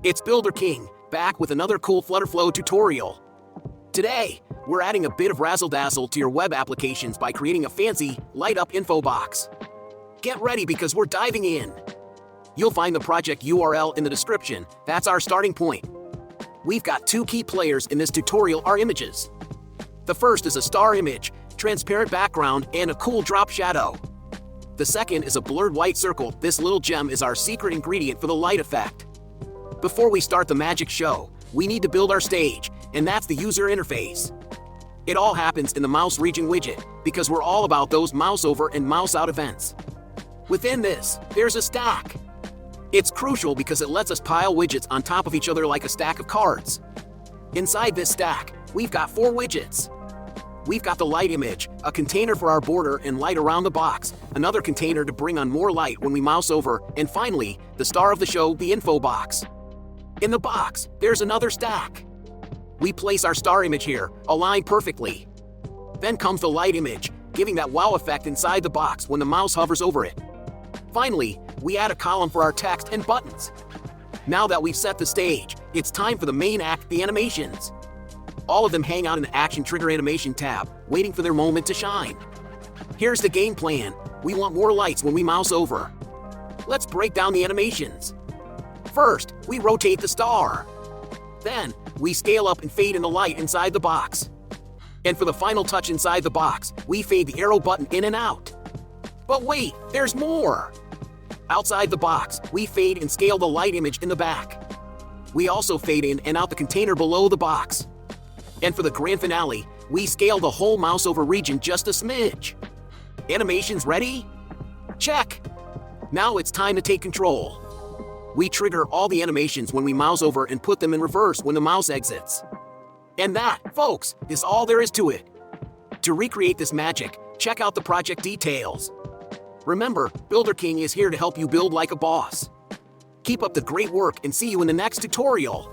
It's BuilderKing, back with another cool Flutterflow tutorial. Today, we're adding a bit of razzle-dazzle to your web applications by creating a fancy, light-up info box. Get ready because we're diving in. You'll find the project URL in the description. That's our starting point. We've got two key players in this tutorial: our images. The first is a star image, transparent background, and a cool drop shadow. The second is a blurred white circle. This little gem is our secret ingredient for the light effect. Before we start the magic show, we need to build our stage, and that's the user interface. It all happens in the mouse region widget, because we're all about those mouse over and mouse out events. Within this, there's a stack. It's crucial because it lets us pile widgets on top of each other like a stack of cards. Inside this stack, we've got 4 widgets. We've got the light image, a container for our border and light around the box, another container to bring on more light when we mouse over, and finally, the star of the show, the info box. In the box, there's another stack. We place our star image here, aligned perfectly. Then comes the light image, giving that wow effect inside the box when the mouse hovers over it. Finally, we add a column for our text and buttons. Now that we've set the stage, it's time for the main act, the animations. All of them hang out in the Action Trigger Animation tab, waiting for their moment to shine. Here's the game plan. We want more lights when we mouse over. Let's break down the animations. First, we rotate the star. Then, we scale up and fade in the light inside the box. And for the final touch inside the box, we fade the arrow button in and out. But wait, there's more! Outside the box, we fade and scale the light image in the back. We also fade in and out the container below the box. And for the grand finale, we scale the whole mouse over region just a smidge. Animations ready? Check! Now it's time to take control. We trigger all the animations when we mouse over and put them in reverse when the mouse exits. And that, folks, is all there is to it. To recreate this magic, check out the project details. Remember, BuilderKing is here to help you build like a boss. Keep up the great work and see you in the next tutorial.